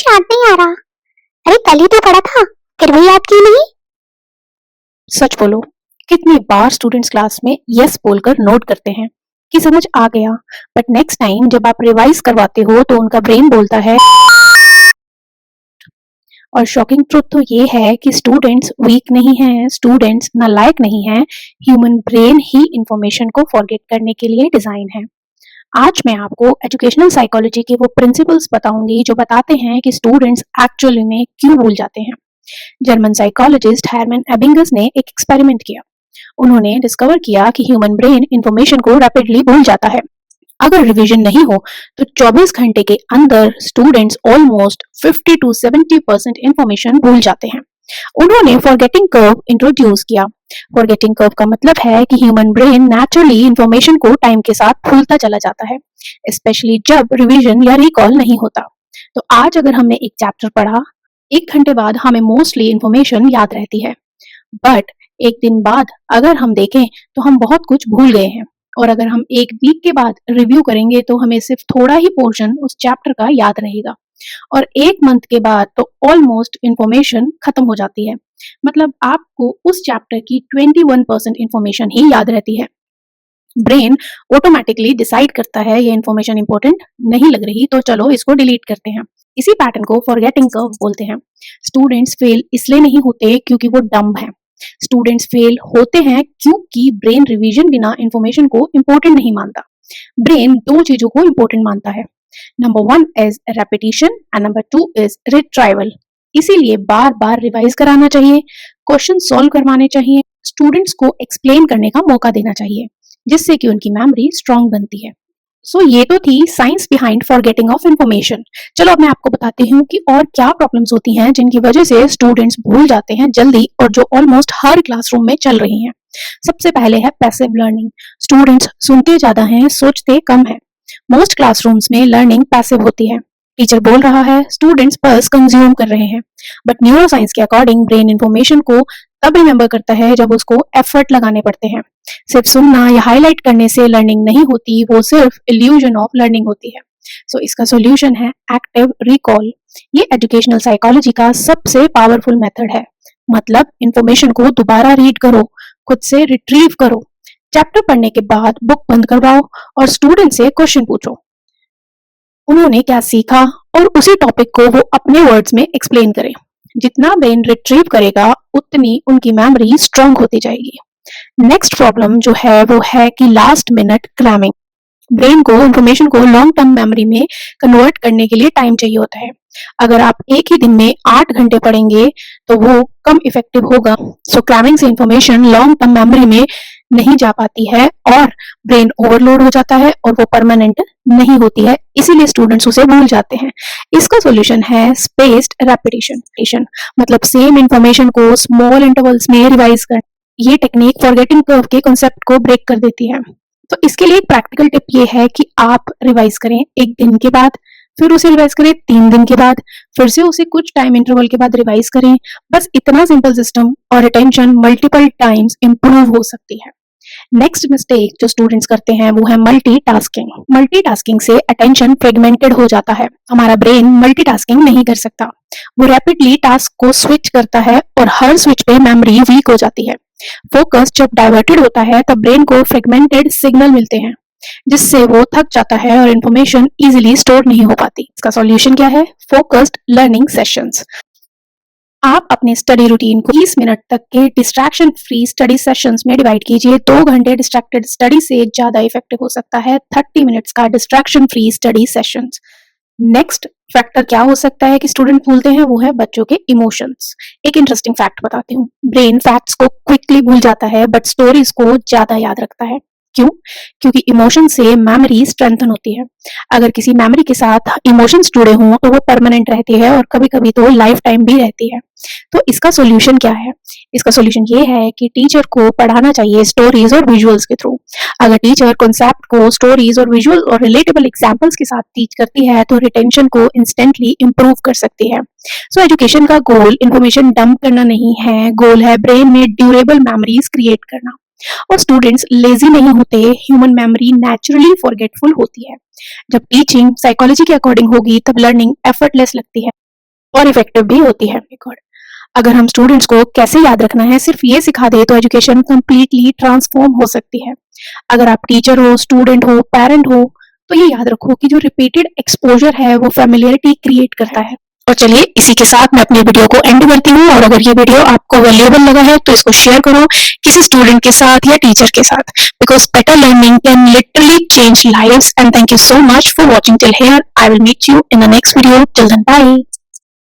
याद नहीं आ रहा। अरे कल ही तो पढ़ा था, फिर भी याद क्यों नहीं? सच बोलो, कितनी बार स्टूडेंट्स क्लास में यस बोलकर नोट करते हैं कि समझ आ गया, बट नेक्स्ट टाइम जब आप रिवाइज करवाते हो तो उनका ब्रेन बोलता है। और शॉकिंग ट्रुथ तो ये है कि स्टूडेंट्स वीक नहीं हैं, स्टूडेंट्स नालायक नहीं हैं, ह्यूमन ब्रेन ही इंफॉर्मेशन को फॉरगेट करने के लिए डिजाइन है। आज मैं आपको एजुकेशनल साइकोलॉजी के वो प्रिंसिपल्स बताऊंगी जो बताते हैं कि स्टूडेंट्स एक्चुअली में क्यों भूल जाते हैं। जर्मन साइकोलॉजिस्ट हरमन एबिंगस ने एक एक्सपेरिमेंट किया। उन्होंने डिस्कवर किया कि ह्यूमन ब्रेन इंफॉर्मेशन को रैपिडली भूल जाता है। अगर रिवीजन नहीं हो तो 24 घंटे के अंदर स्टूडेंट्स ऑलमोस्ट 50 to 70% इंफॉर्मेशन भूल जाते हैं। उन्होंने फॉरगेटिंग कर्व इंट्रोड्यूस किया। फॉरगेटिंग कर्व का मतलब है कि ह्यूमन ब्रेन नेचुरली इंफॉर्मेशन को टाइम के साथ भूलता चला जाता है, स्पेशली जब रिवीजन या रिकॉल नहीं होता। तो आज अगर हमने एक चैप्टर पढ़ा, 1 घंटे बाद हमें मोस्टली इंफॉर्मेशन याद रहती है, बट एक दिन बाद अगर हम देखें तो हम बहुत कुछ भूल गए हैं। और अगर हम एक वीक के बाद रिव्यू करेंगे तो हमें सिर्फ थोड़ा ही पोर्शन उस चैप्टर का याद रहेगा, और 1 मंथ के बाद तो ऑलमोस्ट इंफॉर्मेशन खत्म हो जाती है। मतलब आपको उस चैप्टर की 21% इंफॉर्मेशन ही याद रहती है। ब्रेन ऑटोमेटिकली डिसाइड करता है ये इंफॉर्मेशन इंपॉर्टेंट नहीं लग रही, तो चलो इसको डिलीट करते हैं। इसी पैटर्न को फॉरगेटिंग कर्व बोलते हैं। स्टूडेंट्स फेल इसलिए नहीं होते क्योंकि वो डम्ब हैं। स्टूडेंट्स फेल होते हैं क्योंकि ब्रेन रिवीजन बिना इंफॉर्मेशन को इंपॉर्टेंट नहीं मानता। ब्रेन दो चीजों को इंपॉर्टेंट मानता है। Number 1 is repetition and number 2 is retrieval. इसीलिए बार बार रिवाइज कराना चाहिए, क्वेश्चन सॉल्व करवाने चाहिए, स्टूडेंट्स को एक्सप्लेन करने का मौका देना चाहिए, जिससे कि उनकी मेमोरी स्ट्रांग बनती है। सो ये तो थी science behind forgetting of information. चलो अब मैं आपको बताती हूँ कि और क्या प्रॉब्लम्स होती हैं जिनकी वजह से स्टूडेंट्स भूल जाते हैं जल्दी, और जो ऑलमोस्ट हर क्लासरूम में चल रही हैं। सबसे पहले है पैसिव लर्निंग। स्टूडेंट्स सुनते ज्यादा हैं, सोचते कम है। मोस्ट क्लासरूम्स में लर्निंग पैसिव होती है। टीचर बोल रहा है, स्टूडेंट्स बस कंज्यूम कर रहे हैं। बट न्यूरोसाइंस के अकॉर्डिंग ब्रेन इंफॉर्मेशन को तब रिमेंबर करता है जब उसको एफर्ट लगाने पड़ते हैं। सिर्फ सुनना या हाईलाइट करने से लर्निंग नहीं होती, वो सिर्फ इल्यूजन ऑफ लर्निंग होती है। सो इसका सॉल्यूशन है एक्टिव रिकॉल। ये एजुकेशनल साइकोलॉजी का सबसे पावरफुल मेथड है। मतलब इंफॉर्मेशन को दोबारा रीड करो, खुद से रिट्रीव करो। चैप्टर पढ़ने के बाद बुक बंद करवाओ और स्टूडेंट से क्वेश्चन पूछो, उन्होंने क्या सीखा, और उसी टॉपिक को वो अपने वर्ड्स में एक्सप्लेन करें। जितना ब्रेन रिट्रीव करेगा उतनी उनकी मेमोरी स्ट्रांग होती जाएगी। नेक्स्ट प्रॉब्लम जो है वो है कि लास्ट मिनट क्रैमिंग। ब्रेन को इंफॉर्मेशन को लॉन्ग टर्म मेमोरी में कन्वर्ट करने के लिए टाइम चाहिए होता है। अगर आप एक ही दिन में 8 घंटे पढ़ेंगे तो वो कम इफेक्टिव होगा। सो क्रैमिंग से इंफॉर्मेशन लॉन्ग टर्म मेमोरी में नहीं जा पाती है और ब्रेन ओवरलोड हो जाता है और वो परमानेंट नहीं होती है, इसीलिए स्टूडेंट्स उसे भूल जाते हैं। इसका सॉल्यूशन है स्पेस्ड रेपिटेशन। मतलब सेम इंफॉर्मेशन को स्मॉल इंटरवल्स में रिवाइज कर। ये टेक्निक फॉरगेटिंग कर्व के कॉन्सेप्ट को ब्रेक कर देती है। तो इसके लिए एक प्रैक्टिकल टिप ये है कि आप रिवाइज करें 1 दिन के बाद, फिर उसे रिवाइज करें 3 दिन के बाद, फिर से उसे कुछ टाइम इंटरवल के बाद रिवाइज करें। बस इतना सिंपल सिस्टम और अटेंशन मल्टीपल टाइम्स इंप्रूव हो सकती है। नेक्स्ट मिस्टेक जो स्टूडेंट्स करते हैं वो है मल्टीटास्किंग। मल्टीटास्किंग से अटेंशन फ्रेगमेंटेड हो जाता है। हमारा ब्रेन मल्टीटास्किंग नहीं कर सकता। वो रैपिडली टास्क को स्विच करता है और हर स्विच पे मेमोरी वीक हो जाती है। फोकस जब डाइवर्टेड होता है तब ब्रेन को फ्रेगमेंटेड सिग्नल मिलते हैं, जिससे वो थक जाता है और इंफॉर्मेशन इजीली स्टोर नहीं हो पाती। इसका सॉल्यूशन क्या है? Focused learning sessions. आप अपने स्टडी रूटीन को 30 मिनट तक के डिस्ट्रैक्शन फ्री स्टडी सेशंस में डिवाइड कीजिए। 2 घंटे डिस्ट्रैक्टेड स्टडी से ज्यादा इफेक्टिव हो सकता है 30 मिनट्स का distraction free study sessions. Next factor क्या हो सकता है कि स्टूडेंट भूलते हैं, वो है बच्चों के इमोशंस। एक इंटरेस्टिंग फैक्ट बताती हूँ। ब्रेन फैक्ट्स को क्विकली भूल जाता है बट स्टोरीज को ज्यादा याद रखता है। क्यों? क्योंकि इमोशन से मेमोरी स्ट्रेंथन होती है। अगर किसी मेमोरी के साथ इमोशंस जुड़े हों तो वो परमानेंट रहती है और कभी कभी तो लाइफ टाइम भी रहती है। तो इसका सॉल्यूशन क्या है? इसका सॉल्यूशन ये है कि टीचर को पढ़ाना चाहिए स्टोरीज और विजुअल्स के थ्रू। अगर टीचर कॉन्सेप्ट को स्टोरीज और विजुअल और रिलेटेबल एग्जांपल्स के साथ टीच करती है तो रिटेंशन को इंस्टेंटली इंप्रूव कर सकती है। सो एजुकेशन का गोल इंफॉर्मेशन डंप करना नहीं है, गोल है ब्रेन में ड्यूरेबल मेमोरीज क्रिएट करना। और स्टूडेंट्स लेजी नहीं होते, ह्यूमन मेमोरी नेचुरली फॉरगेटफुल होती है। जब टीचिंग साइकोलॉजी के अकॉर्डिंग होगी तब लर्निंग एफर्टलेस लगती है। और इफेक्टिव भी होती है। अगर हम स्टूडेंट्स को कैसे याद रखना है सिर्फ ये सिखा दे तो एजुकेशन कंप्लीटली ट्रांसफॉर्म हो सकती है। अगर आप टीचर हो, स्टूडेंट हो, पेरेंट हो, तो ये याद रखो कि जो रिपीटेड एक्सपोजर है वो फेमिलियरिटी क्रिएट करता है। और चलिए इसी के साथ मैं अपनी वीडियो को एंड करती हूँ, और अगर ये वीडियो आपको वैल्यूएबल लगा है तो इसको शेयर करो किसी स्टूडेंट के साथ या टीचर के साथ, because better learning can literally change lives. And thank you so much for watching till here. I will meet you in the next video. Till then, bye.